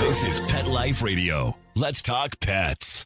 This is Pet Life Radio. Let's talk pets.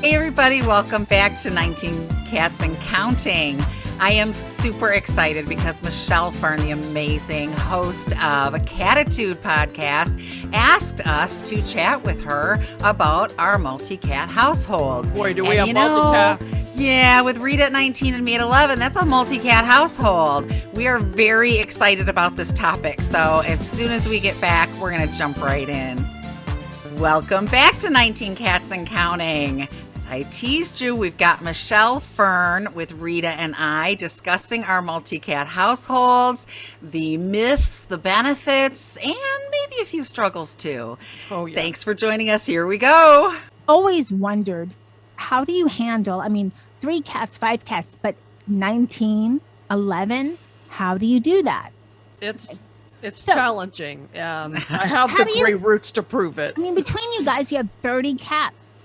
Hey everybody, welcome back to 19 Cats and Counting. I am super excited because Michelle Fern, the amazing host of a Cattitude podcast, asked us to chat with her about our multi-cat households. Boy, do we have multi-cats. Yeah, with Rita at 19 and me at 11, that's a multi-cat household. We are very excited about this topic, so as soon as we get back, we're going to jump right in. Welcome back to 19 Cats and Counting. I teased you, we've got Michelle Fern with Rita and I discussing our multi-cat households, the myths, the benefits, and maybe a few struggles too. Oh, yeah. Thanks for joining us. Here we go. Always wondered, how do you handle, 3 cats, 5 cats, but 19, 11, how do you do that? It's challenging, and I have the great roots to prove it. Between you guys, you have 30 cats.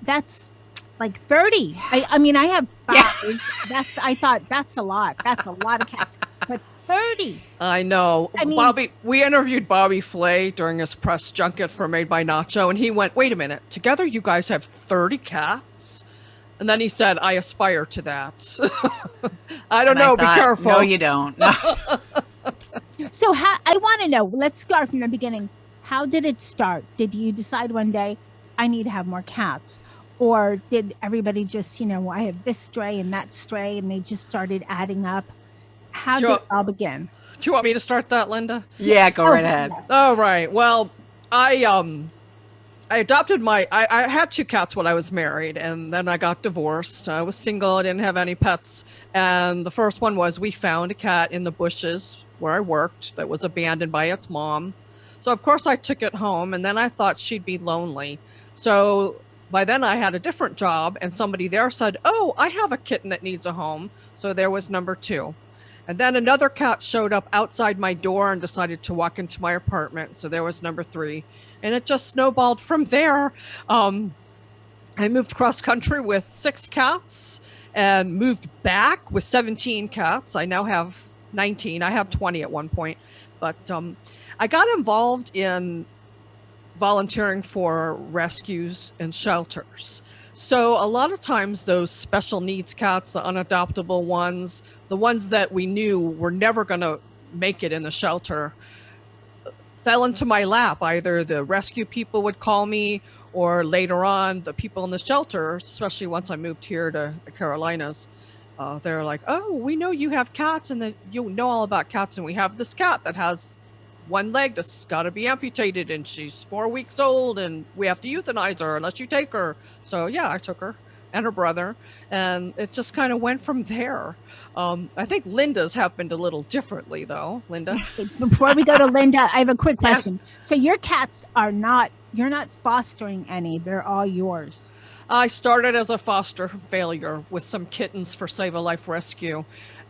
That's like 30. I have 5. Yeah. I thought that's a lot. That's a lot of cats. But 30. I know. We interviewed Bobby Flay during his press junket for Made by Nacho, and he went, wait a minute, together you guys have 30 cats? And then he said, I aspire to that. I don't know. Be careful. No, you don't. No. So I want to know, let's start from the beginning. How did it start? Did you decide one day, I need to have more cats? Or did everybody just, I have this stray and that stray, and they just started adding up? How did it all begin? Do you want me to start that, Linda? Yeah, go right ahead. All right. Well, I adopted I had 2 cats when I was married, and then I got divorced. I was single. I didn't have any pets. And the first one was we found a cat in the bushes where I worked that was abandoned by its mom. So, of course, I took it home, and then I thought she'd be lonely. So by then I had a different job, and somebody there said, oh, I have a kitten that needs a home. So there was number 2. And then another cat showed up outside my door and decided to walk into my apartment. So there was number 3. And it just snowballed from there. I moved cross country with 6 cats and moved back with 17 cats. I now have 19. I had 20 at one point. But I got involved in volunteering for rescues and shelters. So a lot of times those special needs cats, the unadoptable ones, the ones that we knew were never going to make it in the shelter, fell into my lap. Either the rescue people would call me, or later on the people in the shelter, especially once I moved here to the Carolinas, they're like, oh, we know you have cats and that you know all about cats, and we have this cat that has one leg that's got to be amputated, and she's 4 weeks old, and we have to euthanize her unless you take her. So yeah, I took her and her brother, and it just kind of went from there. I think Linda's happened a little differently, though. Linda? Before we go to Linda, I have a quick question. Yes. So your cats you're not fostering any, they're all yours. I started as a foster failure with some kittens for Save a Life Rescue,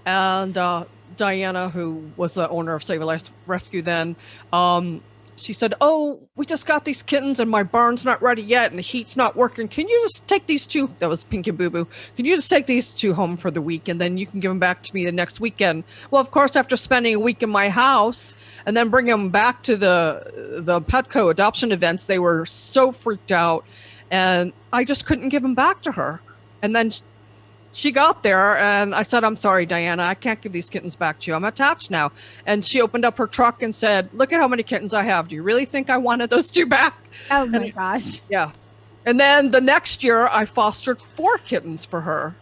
and Diana, who was the owner of Save a Life Rescue then, she said, oh, we just got these kittens and my barn's not ready yet and the heat's not working. Can you just take these 2? That was Pink and Boo Boo. Can you just take these 2 home for the week, and then you can give them back to me the next weekend? Well, of course, after spending a week in my house and then bringing them back to the Petco adoption events, they were so freaked out, and I just couldn't give them back to her. And then she got there, and I said, I'm sorry, Diana, I can't give these kittens back to you. I'm attached now. And she opened up her truck and said, look at how many kittens I have. Do you really think I wanted those 2 back? Oh, my gosh. Yeah. And then the next year, I fostered 4 kittens for her.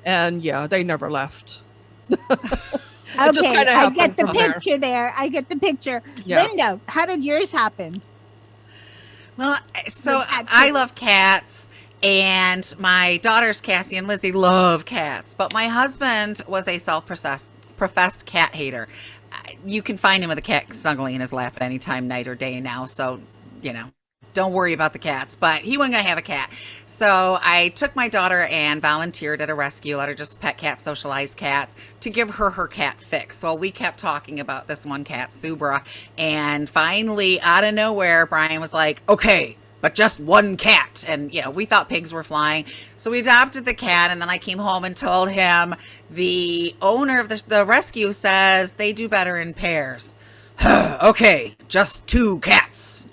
And, yeah, they never left. Okay, I get the picture there. I get the picture. Yeah. Linda, how did yours happen? Well, so I love cats. And my daughters, Cassie and Lizzie, love cats. But my husband was a professed cat hater. You can find him with a cat snuggling in his lap at any time, night or day now. So, don't worry about the cats. But he wasn't going to have a cat. So I took my daughter and volunteered at a rescue, let her just pet cat, socialize cats, to give her cat fix. So we kept talking about this one cat, Subra. And finally, out of nowhere, Brian was like, okay, but just one cat. And, we thought pigs were flying. So we adopted the cat, and then I came home and told him the owner of the rescue says they do better in pairs. Okay, just two cats.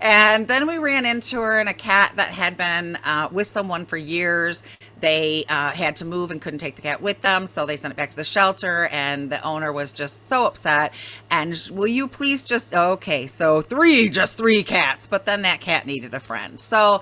And then we ran into her and a cat that had been with someone for years. They had to move and couldn't take the cat with them, so they sent it back to the shelter, and the owner was just so upset. And will you please okay, so just three cats. But then that cat needed a friend. So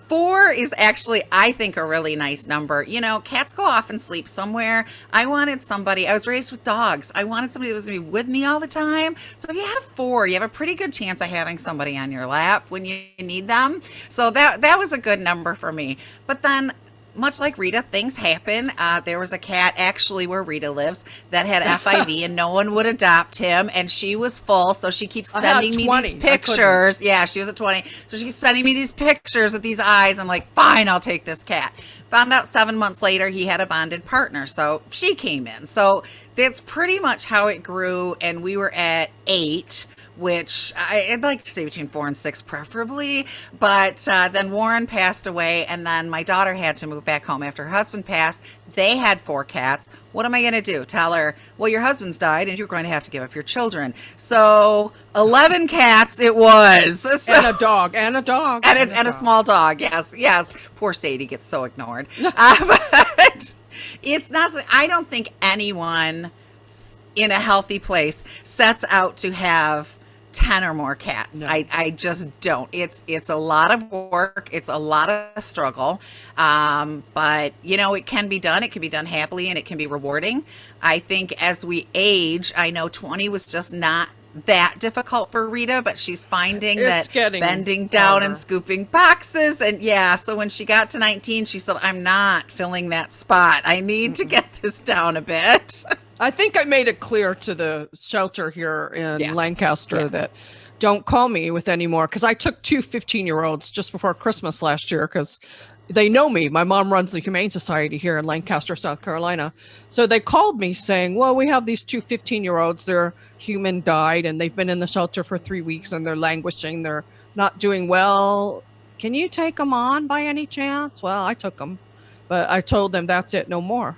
4 is actually, I think, a really nice number. Cats go off and sleep somewhere. I was raised with dogs. I wanted somebody that was going to be with me all the time. So if you have 4, you have a pretty good chance of having somebody on your lap when you need them. So that was a good number for me. But then, much like Rita, things happen. There was a keat actually where Rita lives that had FIV and no one would adopt him, and she was full, so she keeps sending me these pictures. Yeah, she was at 20. So she keeps sending me these pictures of these eyes. I'm like, fine, I'll take this cat. Found out 7 months later he had a bonded partner, so she came in. So that's pretty much how it grew, and we were at 8. Which I'd like to say between 4 and 6 preferably, but then Warren passed away, and then my daughter had to move back home after her husband passed. They had 4 cats. What am I going to do? Tell her, well, your husband's died and you're going to have to give up your children. So 11 cats it was. So, and a dog. And a small dog. Yes. Poor Sadie gets so ignored. But it's not, I don't think anyone in a healthy place sets out to have 10 or more cats. No. I just don't. It's a lot of work. It's a lot of struggle. But it can be done. It can be done happily, and it can be rewarding. I think as we age, I know 20 was just not that difficult for Rita, but she's finding that bending down and scooping boxes. And so when she got to 19, she said, I'm not filling that spot. I need to get this down a bit. I think I made it clear to the shelter here in Lancaster that don't call me with any more, because I took 2 15-year-olds just before Christmas last year because they know me. My mom runs the Humane Society here in Lancaster, South Carolina. So they called me saying, well, we have these 2 15-year-olds. Their human died, and they've been in the shelter for 3 weeks, and they're languishing. They're not doing well. Can you take them on by any chance? Well, I took them, but I told them that's it. No more.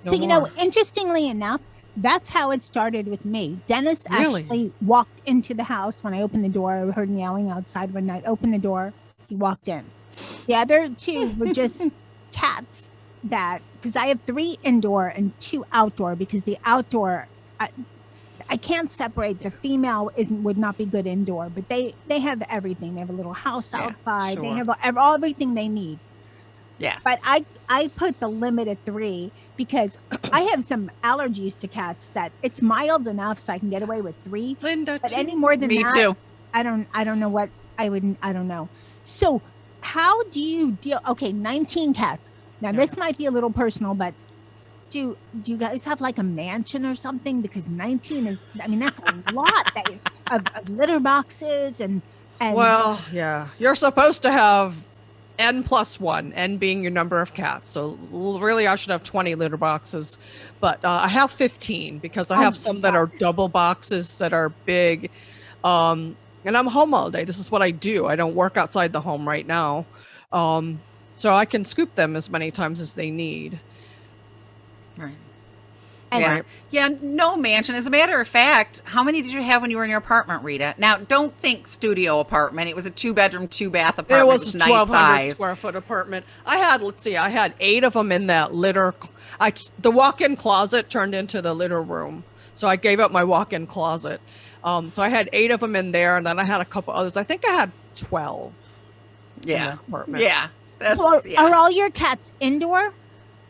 So, interestingly enough, that's how it started with me. Dennis actually walked into the house when I opened the door. I heard him yelling outside one night. Opened the door. He walked in. The other 2 were just cats because I have 3 indoor and 2 outdoor, because the outdoor, I can't separate. The female would not be good indoor, but they have everything. They have a little house outside. Sure. They have everything they need. Yes. But I put the limit at 3 because I have some allergies to cats that it's mild enough so I can get away with 3. Linda, but any more than Me that, too. I don't know what I don't know. So how do you deal? Okay, 19 cats. Now this might be a little personal, but do you guys have like a mansion or something? Because 19 is, that's a lot of litter boxes and. Well, yeah, you're supposed to have N+1, N being your number of cats. So really I should have 20 litter boxes, but I have 15 because I have some that are double boxes that are big. And I'm home all day. This is what I do. I don't work outside the home right now. So I can scoop them as many times as they need. Right. And Yeah, no mansion. As a matter of fact, how many did you have when you were in your apartment, Rita? Now, don't think studio apartment. It was a 2-bedroom, 2-bath apartment. It was a nice 1,200 size. square foot apartment. I had 8 of them in that litter. The walk-in closet turned into the litter room. So I gave up my walk-in closet. So I had 8 of them in there, and then I had a couple others. I think I had 12. Yeah. In the apartment. Yeah. So are all your cats indoor?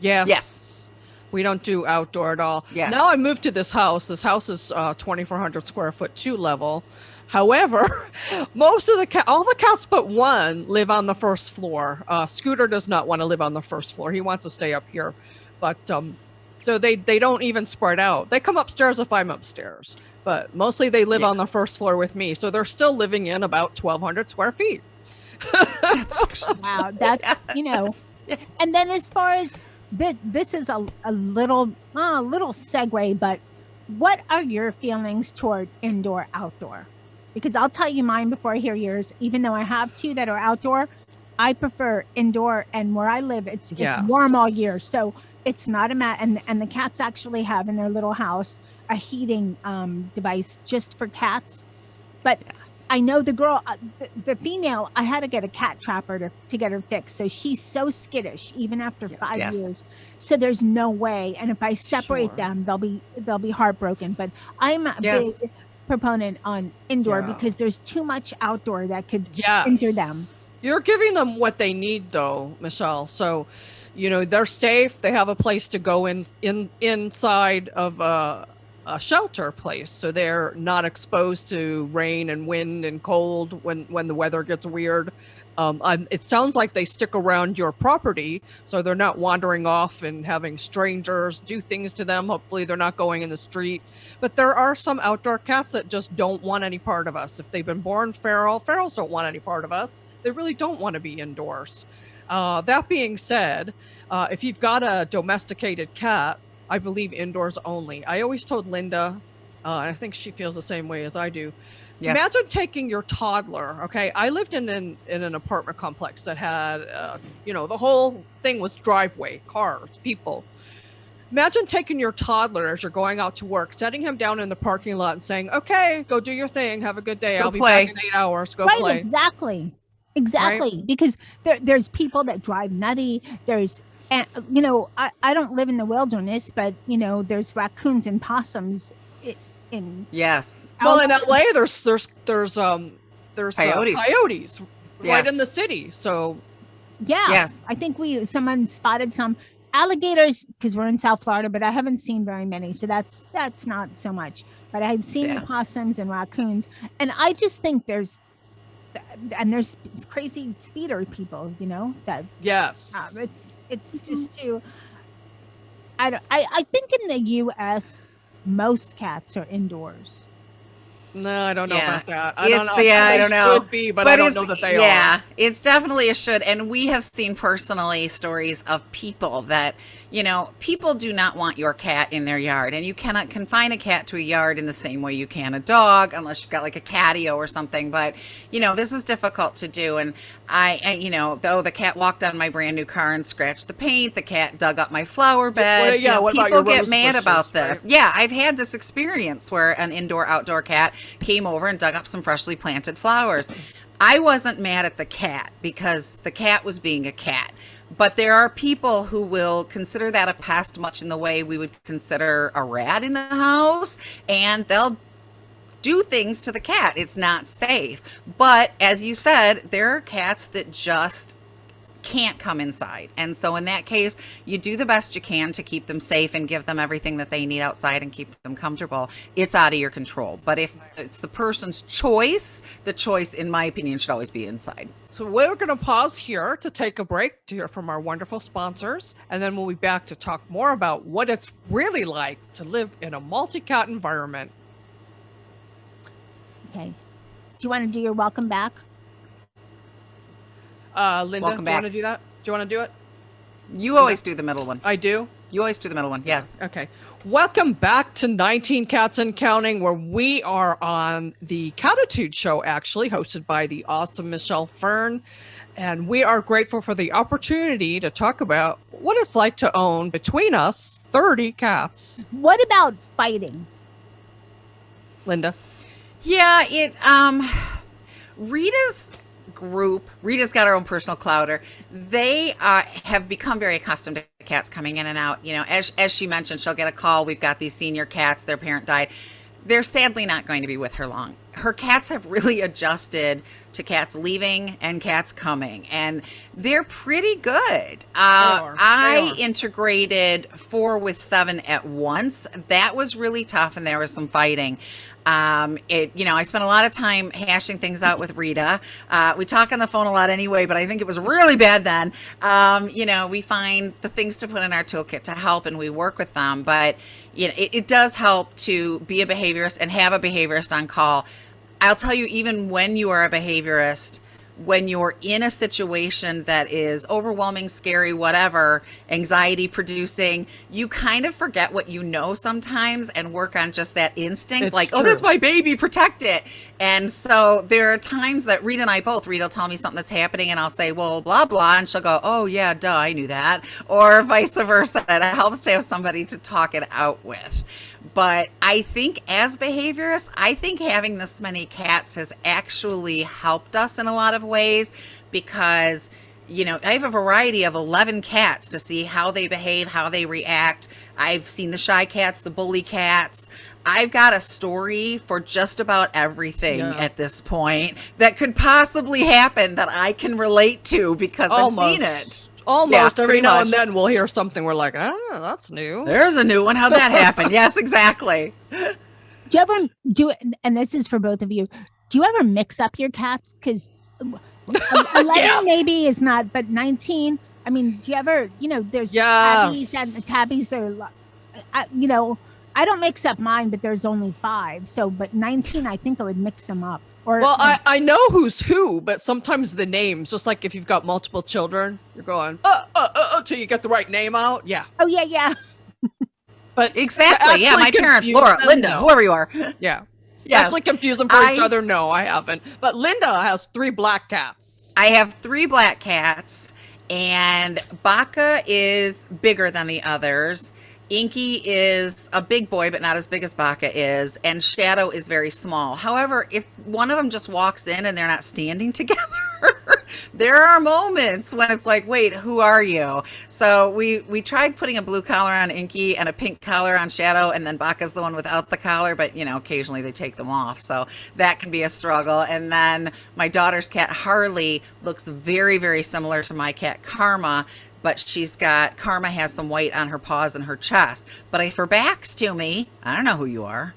Yes. We don't do outdoor at all. Yes. Now I moved to this house. This house is 2,400 square foot, 2 level. However, most of all the cats but one live on the first floor. Scooter does not want to live on the first floor. He wants to stay up here. But so they don't even spread out. They come upstairs if I'm upstairs. But mostly they live on the first floor with me. So they're still living in about 1,200 square feet. Wow, that's Yes. And then as far as this is a little segue, but what are your feelings toward indoor outdoor? Because I'll tell you mine before I hear yours. Even though I have two that are outdoor, I prefer indoor. And where I live, it's warm all year, so it's not a and the cats actually have in their little house a heating device just for cats. But I know the girl, the female, I had to get a cat trapper to get her fixed. So she's so skittish, even after 5 years. So there's no way. And if I separate them, they'll be heartbroken. But I'm a big proponent on indoor because there's too much outdoor that could injure them. You're giving them what they need, though, Michelle. So, they're safe. They have a place to go inside of a shelter place, so they're not exposed to rain and wind and cold when the weather gets weird. It sounds like they stick around your property, so they're not wandering off and having strangers do things to them. Hopefully they're not going in the street. But there are some outdoor cats that just don't want any part of us. If they've been born feral, ferals don't want any part of us. They really don't want to be indoors. That being said, if you've got a domesticated cat, I believe indoors only. I always told Linda, and I think she feels the same way as I do. Yes. Imagine taking your toddler. Okay, I lived in an apartment complex that had, the whole thing was driveway, cars, people. Imagine taking your toddler as you're going out to work, setting him down in the parking lot and saying, "Okay, go do your thing. Have a good day. I'll be back in 8 hours. Go play." Exactly. Right? Because there's people that drive nutty. There's I don't live in the wilderness, but there's raccoons and possums in Well, in LA, there's coyotes right in the city. So I think someone spotted some alligators because we're in South Florida, but I haven't seen very many, so that's not so much. But I've seen the possums and raccoons, and I just think there's crazy speeder people, that it's just too. I think in the U.S. most cats are indoors. No, I don't know about that. I don't know. Should be, but I don't know that they are. Yeah, it's definitely a should. And we have seen personally stories of people that, people do not want your cat in their yard. And you cannot confine a cat to a yard in the same way you can a dog, unless you've got like a catio or something. But, this is difficult to do. And though the cat walked on my brand new car and scratched the paint, the cat dug up my flower bed. People get mad about this. Right? Yeah, I've had this experience where an indoor-outdoor cat came over and dug up some freshly planted flowers. I wasn't mad at the cat because the cat was being a cat. But there are people who will consider that a pest much in the way we would consider a rat in the house, and they'll do things to the cat. It's not safe. But as you said, there are cats that just can't come inside. And so in that case, you do the best you can to keep them safe and give them everything that they need outside and keep them comfortable. It's out of your control. But if it's the person's choice, the choice, in my opinion, should always be inside. So we're going to pause here to take a break to hear from our wonderful sponsors. And then we'll be back to talk more about what it's really like to live in a multi-cat environment. Okay. Do you want to do your welcome back? Linda, do you want to do that? Do you want to do it? You always do the middle one. I do? You always do the middle one, yes. Okay. Welcome back to 19 Cats and Counting, where we are on the Cattitude show, actually, hosted by the awesome Michelle Fern. And we are grateful for the opportunity to talk about what it's like to own, between us, 30 cats. What about fighting? Linda? Yeah, Rita's got her own personal clouder. They have become very accustomed to cats coming in and out. As she mentioned, she'll get a call. We've got these senior cats. Their parent died. They're sadly not going to be with her long. Her cats have really adjusted to cats leaving and cats coming, and they're pretty good. I integrated 4 with 7 at once. That was really tough, and there was some fighting. I spent a lot of time hashing things out with Rita. We talk on the phone a lot anyway, but I think it was really bad then. We find the things to put in our toolkit to help, and we work with them. But it does help to be a behaviorist and have a behaviorist on call. I'll tell you, even when you are a behaviorist, when you're in a situation that is overwhelming, scary, whatever, anxiety producing, you kind of forget what you know sometimes and work on just that instinct. It's like, true. oh, that's my baby, protect it. And so there are times that Rita and I both, Rita will tell me something that's happening and I'll say, well, blah, blah. And she'll go, oh yeah, duh, I knew that. Or vice versa. It helps to have somebody to talk it out with. But I think as behaviorists, I think having this many cats has actually helped us in a lot of ways because, you know, I have a variety of 11 cats to see how they behave, how they react. I've seen the shy cats, the bully cats. I've got a story for just about everything at this point that could possibly happen that I can relate to because I've seen it. Almost every now much. and then we'll hear something we're like, that's new. There's a new one. How'd that happen? Yes, exactly. Do you ever do it? And this is for both of you. Do you ever mix up your cats? Because 11 maybe is not, but 19. I mean, do you ever? You know, there's tabbies and tabbies. You know, I don't mix up mine, but there's only 5. So, but 19, I think I would mix them up. Or, well, I know who's who, but sometimes the names, just like if you've got multiple children, you're going, till you get the right name out. Yeah. Oh, yeah. But exactly. Yeah, my parents, Laura, Linda, whoever you are. Yeah. Yes. Actually confuse them for each other. No, I haven't. But Linda has 3 black cats. I have 3 black cats, and Baka is bigger than the others. Inky is a big boy, but not as big as Baka is, and Shadow is very small. However, if one of them just walks in and they're not standing together, there are moments when it's like, wait, who are you? So we tried putting a blue collar on Inky and a pink collar on Shadow, and then Baka's the one without the collar, but, you know, occasionally they take them off. So that can be a struggle. And then my daughter's cat, Harley, looks very, very similar to my cat, Karma, but Karma has some white on her paws and her chest. But if her back's to me, I don't know who you are.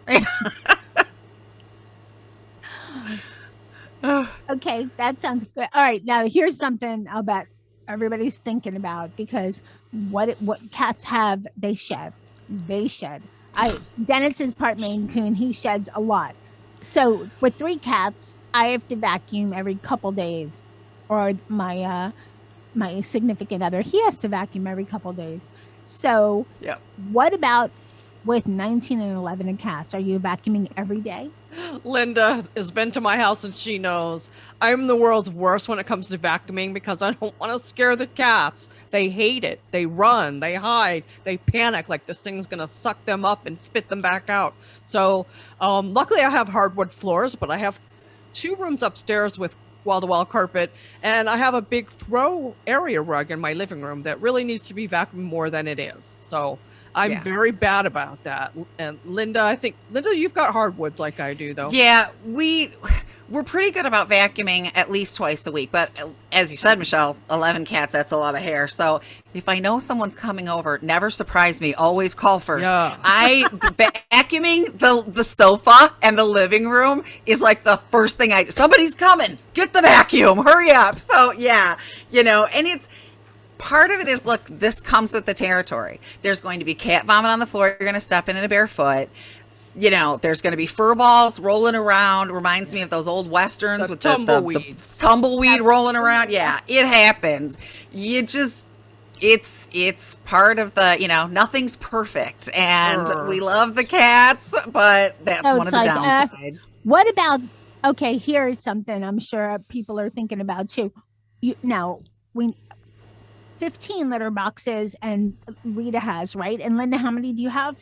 Okay, that sounds good. All right, now here's something I'll bet everybody's thinking about, because what cats have, they shed. Dennis is part Maine Coon. He sheds a lot. So with 3 cats, I have to vacuum every couple days, or my significant other, he has to vacuum every couple days. So what about with 19 and 11 cats? Are you vacuuming every day? Linda has been to my house and she knows I'm the world's worst when it comes to vacuuming because I don't want to scare the cats. They hate it. They run, they hide, they panic like this thing's going to suck them up and spit them back out. So luckily I have hardwood floors, but I have 2 rooms upstairs with wall-to-wall carpet, and I have a big throw area rug in my living room that really needs to be vacuumed more than it is. So I'm very bad about that. And Linda, you've got hardwoods like I do, though. Yeah, we're pretty good about vacuuming at least twice a week. But as you said, Michelle, 11 cats, that's a lot of hair. So if I know someone's coming over, never surprise me. Always call first. Yeah. Vacuuming the sofa and the living room is like the first thing I do. Somebody's coming. Get the vacuum. Hurry up. So yeah, you know, and it's, part of it is, look, this comes with the territory. There's going to be cat vomit on the floor. You're going to step in it barefoot. You know, there's going to be fur balls rolling around. Reminds me of those old westerns with the tumbleweed rolling around. Yeah, it happens. You just, it's part of the, you know, nothing's perfect. And we love the cats, but that's one of the downsides. What about, okay, here's something I'm sure people are thinking about too. 15 litter boxes, and Rita has, right? And Linda, how many do you have?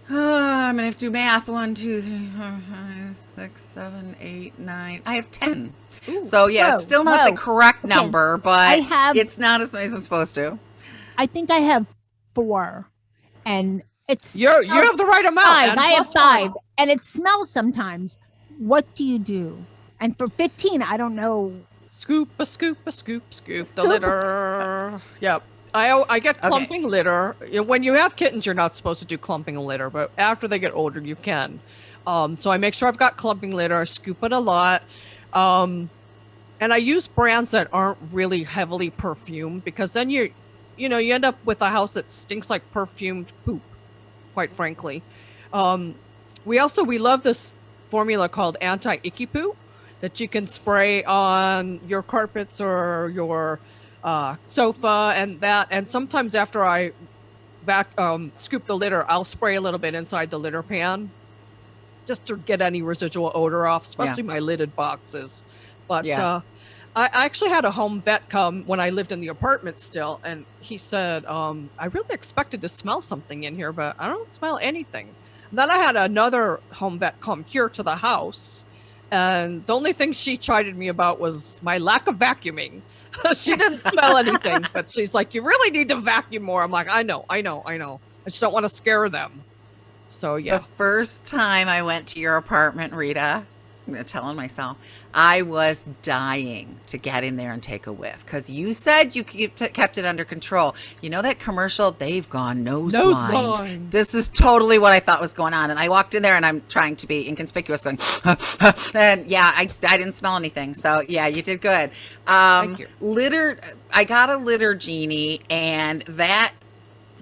I'm gonna have to do math. 1, 2, 3, 4, 5, 6, 7, 8, 9. I have 10. Ooh, so yeah, it's still not the correct number, but it's not as many as I'm supposed to. I think I have 4, and it's you have the right amount. 5. I have 5, and it smells sometimes. What do you do? And for 15, I don't know. Scoop the litter. Yep. I get clumping litter. When you have kittens, you're not supposed to do clumping litter, but after they get older, you can. So I make sure I've got clumping litter. I scoop it a lot. And I use brands that aren't really heavily perfumed, because then you end up with a house that stinks like perfumed poop, quite frankly. We love this formula called anti-icky poo. that you can spray on your carpets or your sofa and that. And sometimes after I scoop the litter, I'll spray a little bit inside the litter pan just to get any residual odor off, especially my lidded boxes. But I actually had a home vet come when I lived in the apartment still, and he said, I really expected to smell something in here, but I don't smell anything. And then I had another home vet come here to the house, and the only thing she chided me about was my lack of vacuuming. She didn't smell anything, but she's like, you really need to vacuum more. I'm like, I know. I just don't want to scare them. So, yeah. The first time I went to your apartment, Rita, I'm telling myself, I was dying to get in there and take a whiff because you said you kept it under control. You know that commercial, they've gone nose blind. This is totally what I thought was going on. And I walked in there and I'm trying to be inconspicuous going, and I didn't smell anything. So yeah, you did good. Thank you. Litter, I got a litter genie and that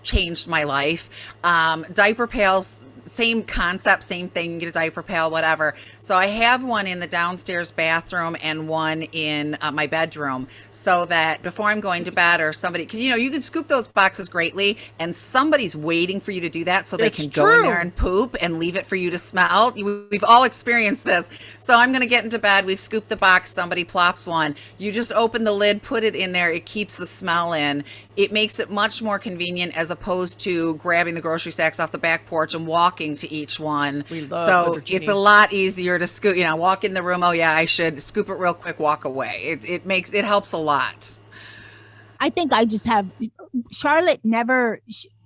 changed my life. Diaper pails, same concept, same thing. You get a diaper pail, whatever. So I have one in the downstairs bathroom and one in my bedroom so that before I'm going to bed or somebody, because you can scoop those boxes greatly and somebody's waiting for you to do that so they can go in there and poop and leave it for you to smell. We've all experienced this. So I'm going to get into bed. We've scooped the box. Somebody plops one. You just open the lid, put it in there. It keeps the smell in. It makes it much more convenient as opposed to grabbing the grocery sacks off the back porch and walking to each one. So it's a lot easier to scoop, walk in the room. Oh yeah, I should scoop it real quick, walk away. It helps a lot. I think I just have Charlotte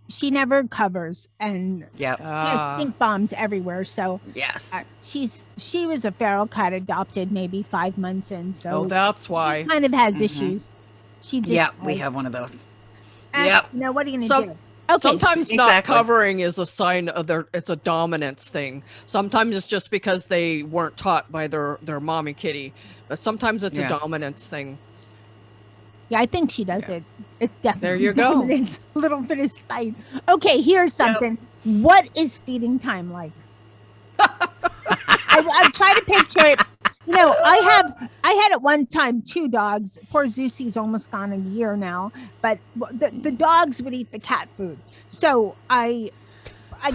she never covers and there's stink bombs everywhere. So yes, she was a feral cat adopted maybe 5 months in. So that's why she kind of has issues. She just we have one of those. What are you gonna do? Okay. Sometimes not covering is a sign of it's a dominance thing. Sometimes it's just because they weren't taught by their mommy kitty, but sometimes it's a dominance thing. Yeah, I think she does it. It's definitely there you go. Dominance, a little bit of spite. Okay, here's something. What is feeding time like? I try to picture it. I had at one time 2 dogs. Poor Zeusie's almost gone a year now, but the dogs would eat the cat food. So I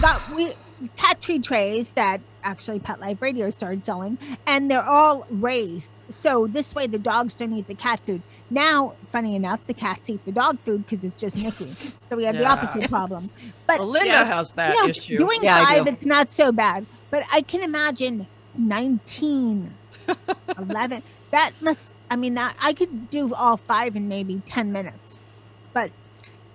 got cat tree trays that actually Pet Life Radio started selling, and they're all raised. So this way the dogs don't eat the cat food. Now, funny enough, the cats eat the dog food because it's just Nicky. So we have the opposite problem. But Linda has that issue. Doing 5, it's not so bad. But I can imagine 19. 11. That must, I could do all 5 in maybe 10 minutes. But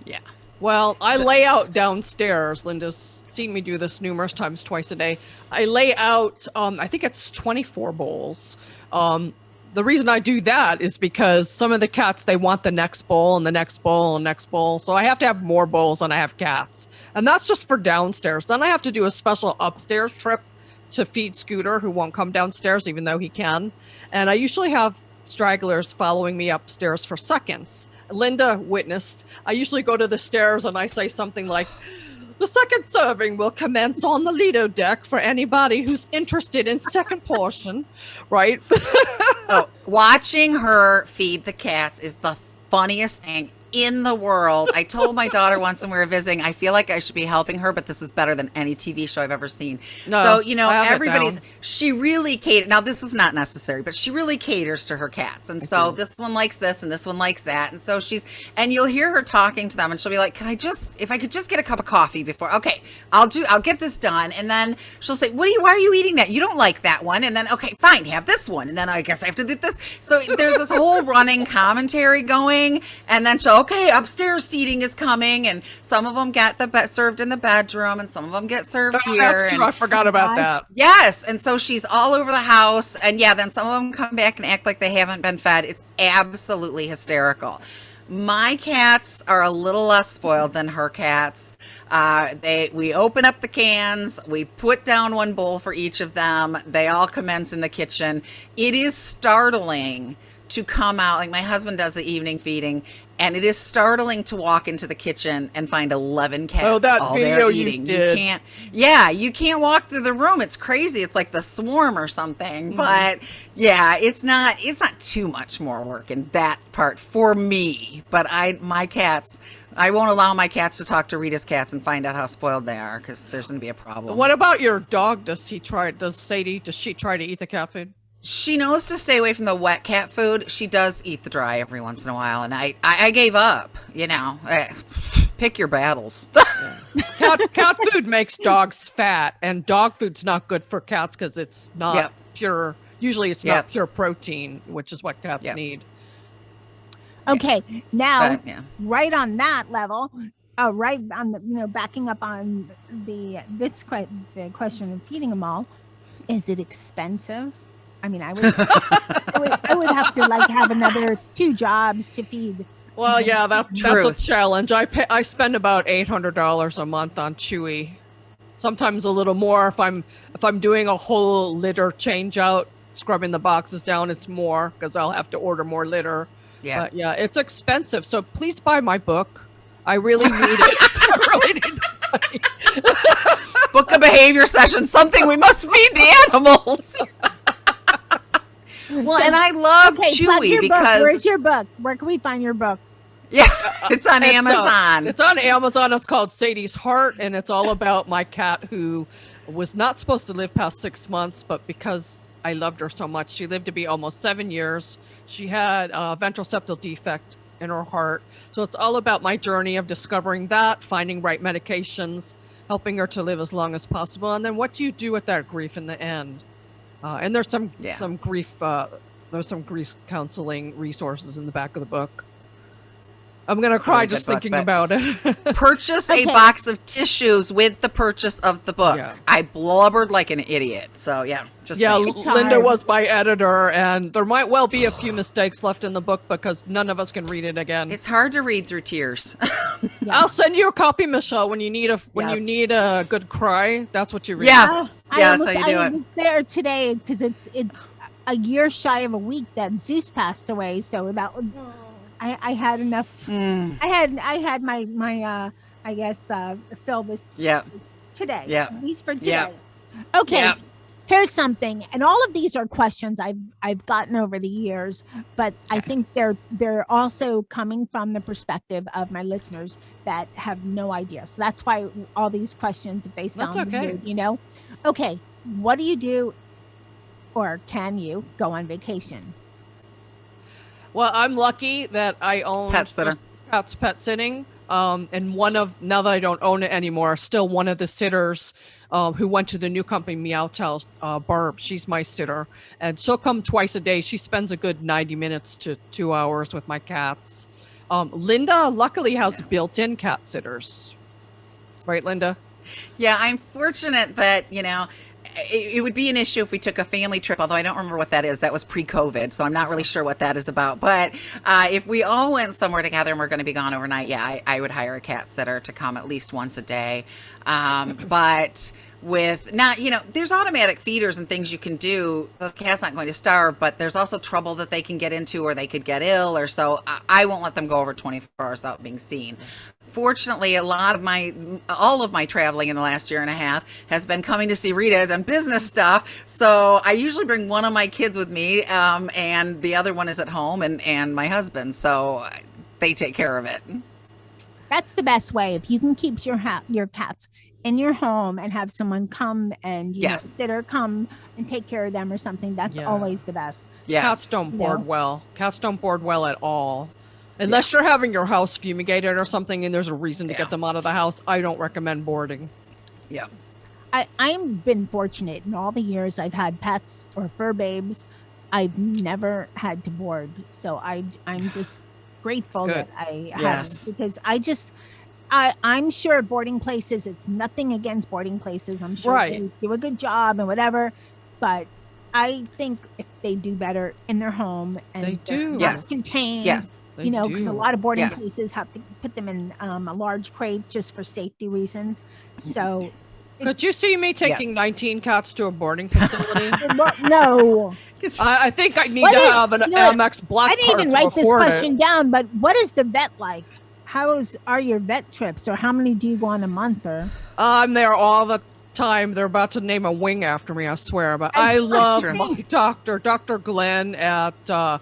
yeah. Well, I lay out downstairs. Linda's seen me do this numerous times, twice a day. I lay out, I think it's 24 bowls. The reason I do that is because some of the cats, they want the next bowl and the next bowl and next bowl. So I have to have more bowls than I have cats. And that's just for downstairs. Then I have to do a special upstairs trip to feed Scooter, who won't come downstairs even though he can. And I usually have stragglers following me upstairs for seconds. Linda witnessed. I usually go to the stairs and I say something like, the second serving will commence on the Lido deck for anybody who's interested in second portion, right? Watching her feed the cats is the funniest thing in the world. I told my daughter once when we were visiting, I feel like I should be helping her, but this is better than any TV show I've ever seen. So, she really caters. Now, this is not necessary, but she really caters to her cats. And so this one likes this and this one likes that. And so and you'll hear her talking to them and she'll be like, if I could just get a cup of coffee before, okay, I'll get this done. And then she'll say, why are you eating that? You don't like that one. And then, okay, fine, have this one. And then I guess I have to do this. So there's this whole running commentary going. And then okay, upstairs seating is coming, and some of them get served in the bedroom, and some of them get served here. That's true. I forgot about that. Yes, and so she's all over the house, and then some of them come back and act like they haven't been fed. It's absolutely hysterical. My cats are a little less spoiled than her cats. We open up the cans, we put down one bowl for each of them. They all commence in the kitchen. It is startling to come out. Like my husband does the evening feeding, and it is startling to walk into the kitchen and find 11 cats. Oh, that all video there you eating. did. You can't walk through the room. It's crazy. It's like the swarm or something. But yeah, it's not too much more work in that part for me. But my cats, I won't allow my cats to talk to Rita's cats and find out how spoiled they are, because there's going to be a problem. What about your dog? Does she try to eat the cat food? She knows to stay away from the wet cat food. She does eat the dry every once in a while, and I gave up. Pick your battles. Cat food makes dogs fat, and dog food's not good for cats because it's not pure. Usually, it's not pure protein, which is what cats need. Okay, now right on that level, right on the backing up on the question of feeding them all, is it expensive? I mean, I would have to have another 2 jobs to feed. Well, yeah, that's a challenge. I spend about $800 a month on Chewy, sometimes a little more if I'm doing a whole litter change out, scrubbing the boxes down. It's more because I'll have to order more litter. Yeah, but yeah, it's expensive. So please buy my book. I really need it. I really need the money. Book a behavior session. Something we must feed the animals. Well, and I love Chewy because... Where's your book? Where can we find your book? Yeah, it's on Amazon. It's on Amazon. It's called Sadie's Heart, and it's all about my cat who was not supposed to live past 6 months, but because I loved her so much, she lived to be almost 7 years. She had a ventral septal defect in her heart. So it's all about my journey of discovering that, finding right medications, helping her to live as long as possible. And then what do you do with that grief in the end? And there's some grief counseling resources in the back of the book. I'm going to cry just thinking about it. Purchase a box of tissues with the purchase of the book. Yeah. I blubbered like an idiot. So, Linda was my editor, and there might well be a few mistakes left in the book because none of us can read it again. It's hard to read through tears. I'll send you a copy, Michelle, when you need a good cry. That's what you read. Yeah. That's how you do it. I was there today because it's a year shy of a week that Zeus passed away. So that would... I had enough. I had my I guess fill this today. Yeah. At least for today. Yeah. Okay. Yeah. Here's something, and all of these are questions I've gotten over the years, but I think they're also coming from the perspective of my listeners that have no idea. So that's why all these questions, if they sound weird, Okay, what do you do, or can you go on vacation? Well, I'm lucky that I own Cat's Pet Sitting. And now that I don't own it anymore, still one of the sitters who went to the new company, Meowtel, Barb, she's my sitter. And she'll come twice a day. She spends a good 90 minutes to 2 hours with my cats. Linda luckily has built-in cat sitters. Right, Linda? Yeah, I'm fortunate that, it would be an issue if we took a family trip, although I don't remember what that is. That was pre-COVID, so I'm not really sure what that is about. But if we all went somewhere together and we're going to be gone overnight, I would hire a cat sitter to come at least once a day. But with there's automatic feeders and things you can do. The cat's not going to starve, but there's also trouble that they can get into, or they could get ill, or so. I won't let them go over 24 hours without being seen. Fortunately, all of my traveling in the last year and a half has been coming to see Rita and business stuff. So I usually bring one of my kids with me, and the other one is at home, and my husband. So they take care of it. That's the best way. If you can keep your cats in your home and have someone come and sitter come and take care of them or something, that's always the best. Yes. Cats don't board well. Cats don't board well at all. Unless you're having your house fumigated or something and there's a reason to get them out of the house, I don't recommend boarding. Yeah. I've been fortunate in all the years I've had pets or fur babes. I've never had to board. So I'm just grateful that I haven't, because I'm sure boarding places, it's nothing against boarding places. I'm sure they do a good job and whatever, but I think if they do better in their home and they do contained, because a lot of boarding places have to put them in a large crate just for safety reasons. So Could you see me taking 19 cats to a boarding facility? No. I think I need to have an Amex Black I didn't card even to write this afford question it. down, but what is the vet like? Are your vet trips, or how many do you go on a month? Or I'm there all the time. They're about to name a wing after me, I swear. But I love my doctor, Dr. Glenn at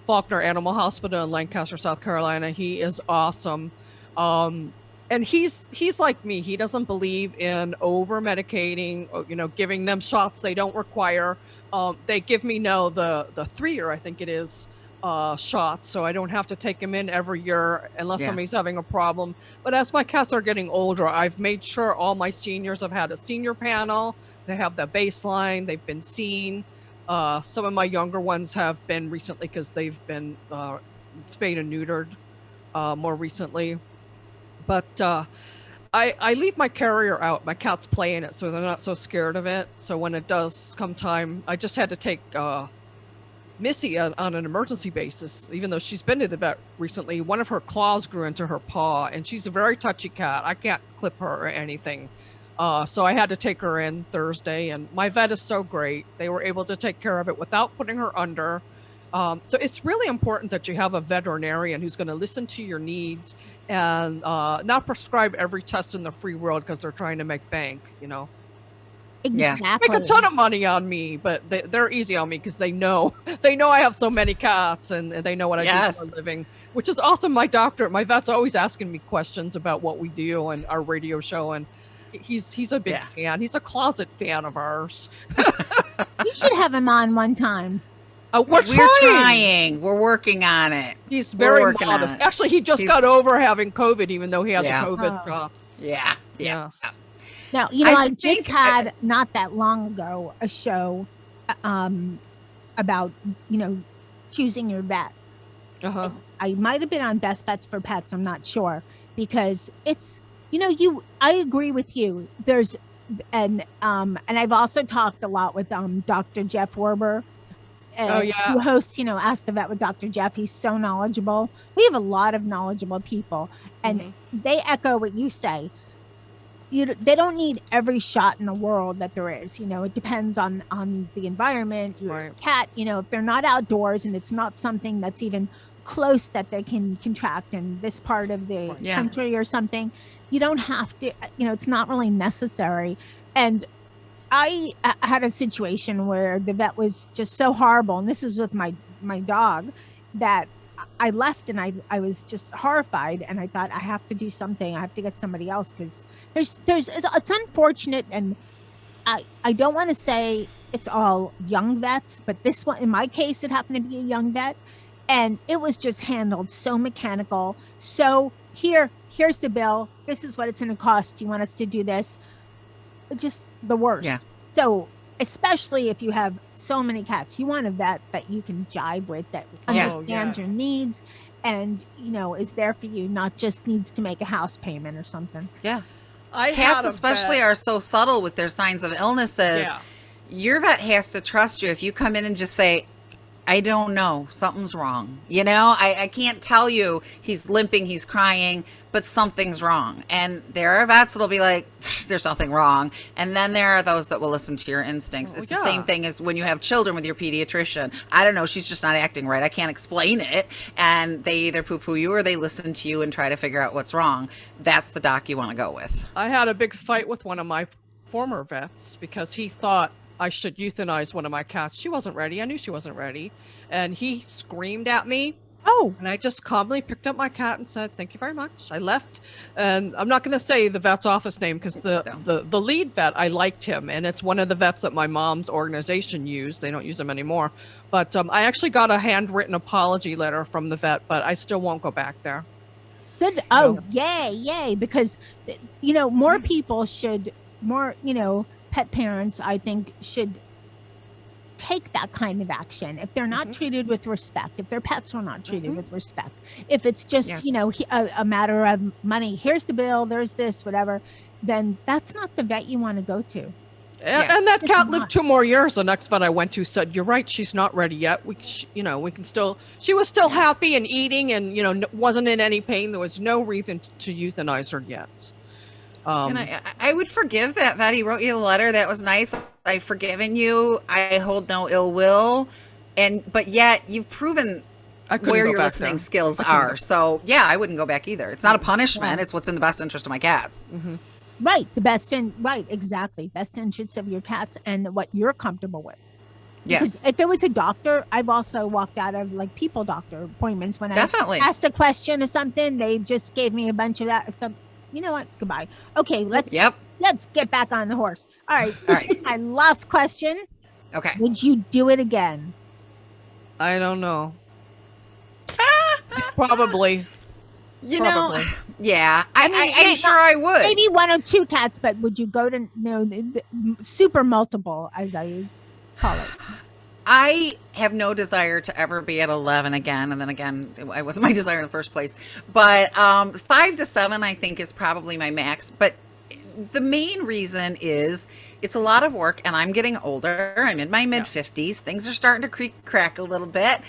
Faulkner Animal Hospital in Lancaster, South Carolina. He is awesome. And he's like me. He doesn't believe in over medicating, giving them shots they don't require. They give me the 3-year, I think it is, shots, so I don't have to take him in every year unless somebody's having a problem. But as my cats are getting older, I've made sure all my seniors have had a senior panel. They have the baseline. They've been seen. Some of my younger ones have been recently because they've been spayed and neutered more recently. But I leave my carrier out. My cats play in it, so they're not so scared of it. So when it does come time, I just had to take Missy on an emergency basis, even though she's been to the vet recently. One of her claws grew into her paw, and she's a very touchy cat. I can't clip her or anything. So I had to take her in Thursday, and my vet is so great. They were able to take care of it without putting her under. So it's really important that you have a veterinarian who's going to listen to your needs and not prescribe every test in the free world because they're trying to make bank, Exactly. Make a ton of money on me, but they're easy on me because they know I have so many cats and they know what I do for a living, which is awesome. My vet's always asking me questions about what we do and our radio show, and he's a big fan. He's a closet fan of ours. You should have him on one time. We're trying. We're working on it. He's very modest. Actually, he just got over having COVID, even though he had the COVID shots. Yeah. Yes. Now, I just had not that long ago a show about, choosing your vet. Uh-huh. I might have been on Best Bets for Pets. I'm not sure, because it's, I agree with you. There's, and I've also talked a lot with Dr. Jeff Werber. Who hosts, Ask the Vet with Dr. Jeff. He's so knowledgeable. We have a lot of knowledgeable people, and they echo what you say. They don't need every shot in the world that there is. It depends on the environment, your cat. If they're not outdoors and it's not something that's even close that they can contract in this part of the country or something, you don't have to. It's not really necessary. And I had a situation where the vet was just so horrible, and this is with my dog, that I left, and I was just horrified, and I thought, I have to do something. I have to get somebody else, because it's unfortunate, and I don't want to say it's all young vets, but this one, in my case, it happened to be a young vet, and it was just handled so mechanical. So here's the bill. This is what it's going to cost. You want us to do this? Just the worst. Yeah. So especially if you have so many cats, you want a vet that you can jive with, that understands your needs, and is there for you, not just needs to make a house payment or something. Yeah. Cats especially are so subtle with their signs of illnesses. Yeah. Your vet has to trust you. If you come in and just say, I don't know, something's wrong. I can't tell you he's limping, he's crying, but something's wrong. And there are vets that'll be like, there's nothing wrong. And then there are those that will listen to your instincts. It's the same thing as when you have children with your pediatrician. I don't know, she's just not acting right. I can't explain it. And they either poo-poo you or they listen to you and try to figure out what's wrong. That's the doc you want to go with. I had a big fight with one of my former vets because he thought I should euthanize one of my cats. She wasn't ready. I knew she wasn't ready. And he screamed at me. Oh, and I just calmly picked up my cat and said, thank you very much. I left. And I'm not going to say the vet's office name because the lead vet, I liked him. And it's one of the vets that my mom's organization used. They don't use them anymore. But I actually got a handwritten apology letter from the vet, but I still won't go back there. Good. Oh, yay. Because, more people should, pet parents, I think, should take that kind of action if they're not treated with respect, if their pets are not treated with respect, if it's just a matter of money, here's the bill, there's this, whatever, then that's not the vet you want to go to. And that cat lived 2 more years. The next vet I went to said, you're right, she's not ready yet. We can still, she was still happy and eating and wasn't in any pain. There was no reason to euthanize her yet. And I would forgive that vet. He wrote you a letter. That was nice. I've forgiven you. I hold no ill will. But yet you've proven where your listening skills are. So yeah, I wouldn't go back either. It's not a punishment. It's what's in the best interest of my cats. Mm-hmm. Right. Right. Exactly. Best interest of your cats and what you're comfortable with. Yes. Because if it was a doctor, I've also walked out of like people doctor appointments when Definitely. I asked a question or something. They just gave me a bunch of that. You know what? Goodbye. Okay. Let's get back on the horse. All right. Here's my last question. Okay. Would you do it again? I don't know. Probably. Know, yeah. I'm sure I would. Maybe 1 or 2 cats, but would you go to the super multiple, as I call it? I have no desire to ever be at 11 again. And then again, it wasn't my desire in the first place. But 5 to 7, I think, is probably my max. But the main reason is it's a lot of work and I'm getting older. I'm in my mid-50s. Things are starting to crack a little bit.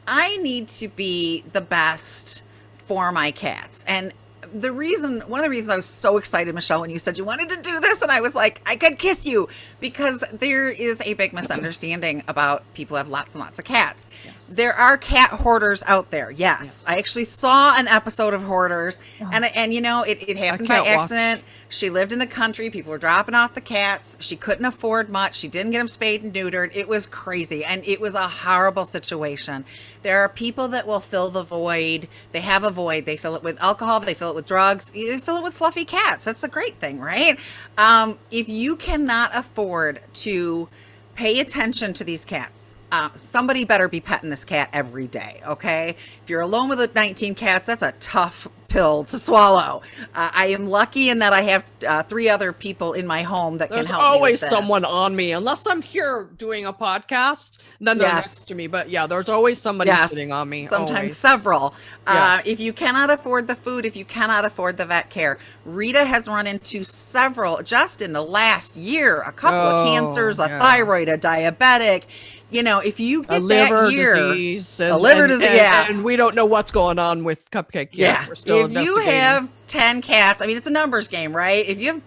I need to be the best for my cats. And one of the reasons I was so excited, Michelle, when you said you wanted to do this, and I was like, I could kiss you, because there is a big misunderstanding about people who have lots and lots of cats. Yes. There are cat hoarders out there. Yes. I actually saw an episode of Hoarders, and you know, it happened by accident. She lived in the country. People were dropping off the cats. She couldn't afford much. She didn't get them spayed and neutered. It was crazy, and it was a horrible situation. There are people that will fill the void. They have a void. They fill it with alcohol. They fill it with drugs. They fill it with fluffy cats. That's a great thing, right? If you cannot afford to pay attention to these cats, somebody better be petting this cat every day, okay? If you're alone with 19 cats, that's a tough pill to swallow. I am lucky in that I have 3 other people in my home that can help me with this. There's always someone on me, unless I'm here doing a podcast, then they're next to me. But yeah, there's always somebody sitting on me. Sometimes always. several. If you cannot afford the food, if you cannot afford the vet care, Rita has run into several, just in the last year, a couple of cancers, a thyroid, a diabetic. You know, if you get a liver disease, and we don't know what's going on with Cupcake yet. We're still if you have 10 cats, I mean, it's a numbers game, right? If you have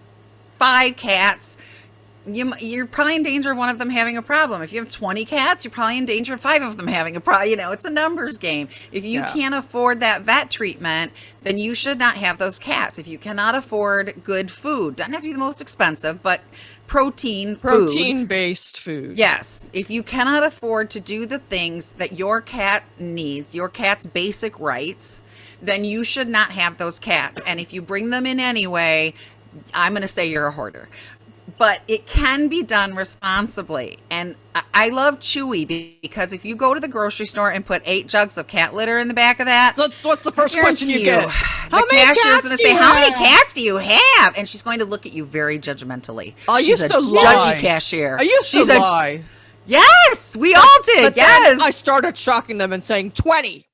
5 cats, you're probably in danger of one of them having a problem. If you have 20 cats, you're probably in danger of 5 of them having a problem. You know, it's a numbers game. If you can't afford that vet treatment, then you should not have those cats. If you cannot afford good food, doesn't have to be the most expensive, but protein-based food. Yes. If you cannot afford to do the things that your cat needs, your cat's basic rights, then you should not have those cats. And if you bring them in anyway, I'm going to say you're a hoarder. But it can be done responsibly. And I love Chewy, because if you go to the grocery store and put 8 jugs of cat litter in the back of that, what's the first question you get? The cashier's going to say, how many cats do you have? And she's going to look at you very judgmentally. She's a judgy cashier. I used to lie. Yes, we all did. But then I started shocking them and saying 20.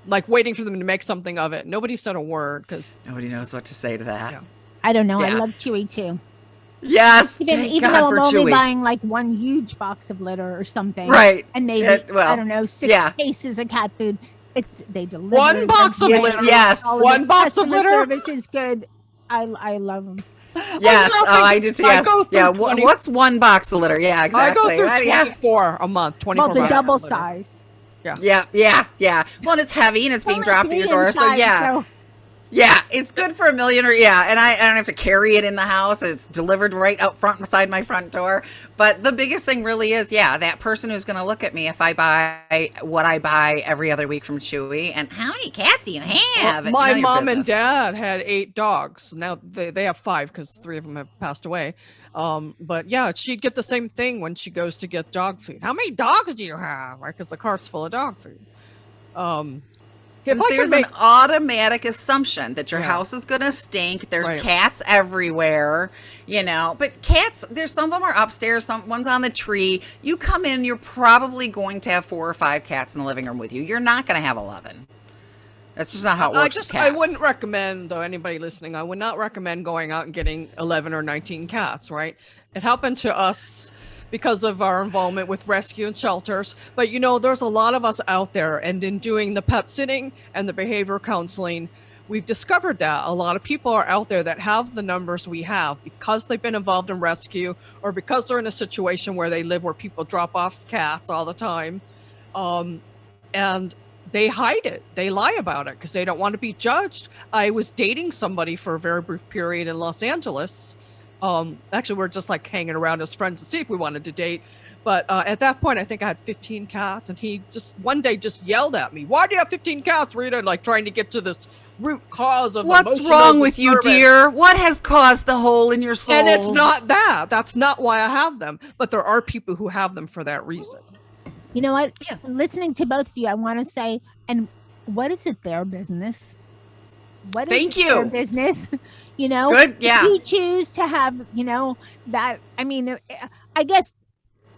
Like waiting for them to make something of it. Nobody said a word because nobody knows what to say to that. Yeah. I don't know. I love Chewy too. Yes. Even though I'm only buying like 1 huge box of litter or something. Right. And maybe, I don't know, 6 cases of cat food. They deliver 1 box of litter. Yes. 1 box of litter. Service is good. I love them. Yes. I do too. Yes. Yeah. What's 1 box of litter? Yeah, exactly. I go through 24 a month. 24. Well, the double size. Yeah. Well, and it's heavy and it's being dropped at your door. So yeah, it's good for $1 million. And I don't have to carry it in the house. It's delivered right out front beside my front door. But the biggest thing really is, that person who's going to look at me if I buy what I buy every other week from Chewy. And how many cats do you have? Well, my mom and dad had 8 dogs. Now they have 5 because 3 of them have passed away. But yeah, she'd get the same thing when she goes to get dog food. How many dogs do you have? Right, because the cart's full of dog food. There's an automatic assumption that your house is going to stink. There's cats everywhere, but cats, there's some of them are upstairs, one's on the tree. You come in, you're probably going to have 4 or 5 cats in the living room with you. You're not going to have 11. That's just not how it works with cats. I wouldn't recommend, though, anybody listening, I would not recommend going out and getting 11 or 19 cats, right? It happened to us because of our involvement with rescue and shelters. But, there's a lot of us out there, and in doing the pet sitting and the behavior counseling, we've discovered that a lot of people are out there that have the numbers we have because they've been involved in rescue or because they're in a situation where they live where people drop off cats all the time. And they hide it. They lie about it because they don't want to be judged. I was dating somebody for a very brief period in Los Angeles. Actually, we're just like hanging around as friends to see if we wanted to date. But at that point, I think I had 15 cats. And he just one day just yelled at me, "Why do you have 15 cats, Rita?" Like trying to get to this root cause of what's wrong with you, dear? What has caused the hole in your soul? And it's not that. That's not why I have them. But there are people who have them for that reason. You know what? Yeah. Listening to both of you, I want to say, and what is it their business? What is their business? You know, good. Yeah. If you choose to have, you know, that, I mean, I guess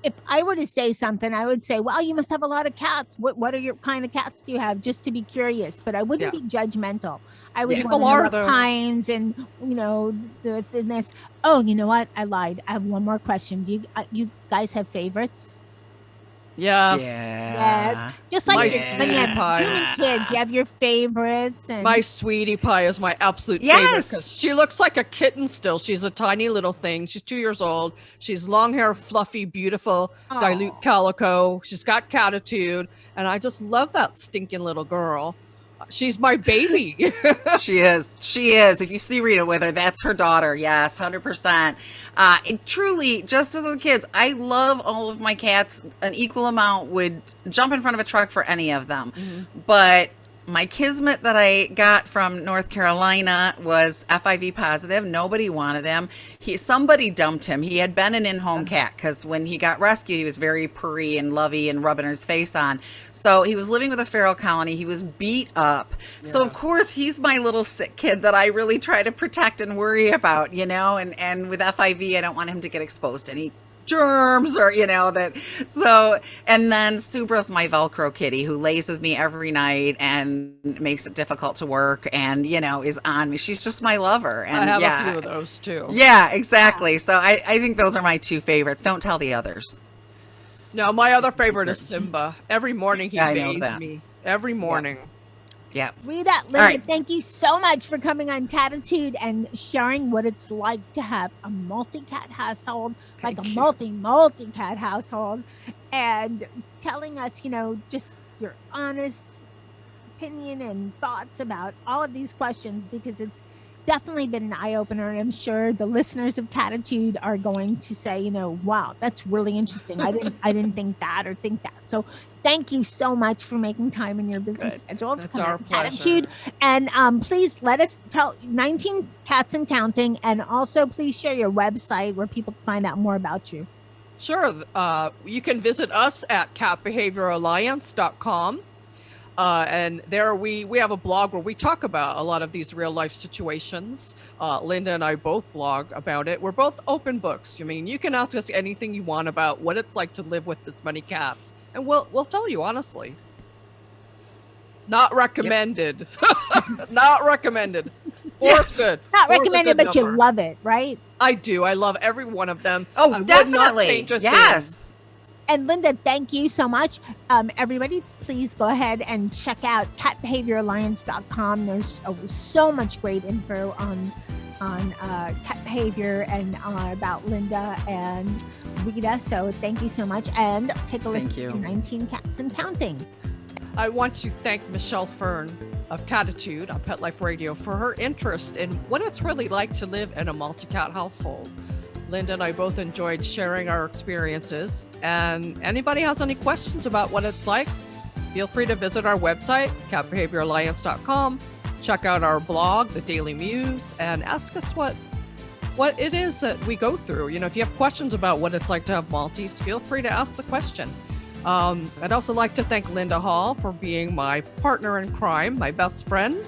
if I were to say something, I would say, well, you must have a lot of cats. What are your kind of cats do you have? Just to be curious, but I wouldn't be judgmental. I would want to know what kinds and, you know, the thinness. Oh, you know what? I lied. I have one more question. Do you guys have favorites? Yes. Yes. Just like when you have human kids, you have your favorites. And my sweetie pie is my absolute favorite because she looks like a kitten still. She's a tiny little thing. She's 2 years old. She's long hair, fluffy, beautiful, dilute calico. She's got Cattitude. And I just love that stinking little girl. She's my baby. She is. If you see Rita with her, that's her daughter. Yes, 100%. And truly, just as with kids, I love all of my cats. An equal amount would jump in front of a truck for any of them. Mm-hmm. But my Kismet that I got from North Carolina was FIV positive. Nobody wanted him. Somebody dumped him. He had been an in-home cat because when he got rescued, he was very purry and lovey and rubbing his face on. So he was living with a feral colony. He was beat up. Yeah. So of course he's my little sick kid that I really try to protect and worry about, you know, and with FIV, I don't want him to get exposed to any germs or, you know, that. So, and then Subra's my Velcro kitty who lays with me every night and makes it difficult to work and, you know, is on me. She's just my lover. And I have a few of those too. Yeah, exactly. So I think those are my two favorites. Don't tell the others. No, my other favorite is Simba. Every morning he bathes me. Every morning. Yeah. Rita, Linda, thank you so much for coming on Cattitude and sharing what it's like to have a multi-cat household, like a multi-cat household, and telling us, you know, just your honest opinion and thoughts about all of these questions, because it's definitely been an eye-opener, and I'm sure the listeners of Cattitude are going to say, you know, wow, that's really interesting. I didn't think that or think that. So thank you so much for making time in your busy schedule. That's our Cattitude. And please let us tell 19 Cats and Counting, and also please share your website where people can find out more about you. Sure. You can visit us at catbehavioralliance.com. And there we have a blog where we talk about a lot of these real life situations. Linda and I both blog about it. We're both open books. I mean, you can ask us anything you want about what it's like to live with this many cats, and we'll tell you honestly. Not recommended. Not recommended. Force good. Not recommended, but you love it, right? I do. I love every one of them. Oh, definitely. Yes. And Linda, thank you so much. Everybody, please go ahead and check out catbehavioralliance.com. There's so much great info on cat behavior and about Linda and Rita. So thank you so much. And take a listen to 19 Cats and Counting. I want to thank Michelle Fern of Cattitude on Pet Life Radio for her interest in what it's really like to live in a multi-cat household. Linda and I both enjoyed sharing our experiences, and anybody has any questions about what it's like, feel free to visit our website, catbehavioralliance.com, check out our blog, The Daily Muse, and ask us what it is that we go through. You know, if you have questions about what it's like to have Maltese, feel free to ask the question. I'd also like to thank Linda Hall for being my partner in crime, my best friend,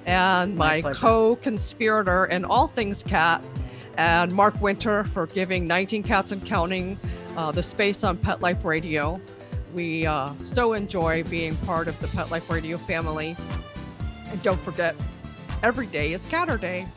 and my co-conspirator in all things cat, and Mark Winter for giving 19 Cats and Counting the space on Pet Life Radio. We so enjoy being part of the Pet Life Radio family. And don't forget, every day is Catter Day.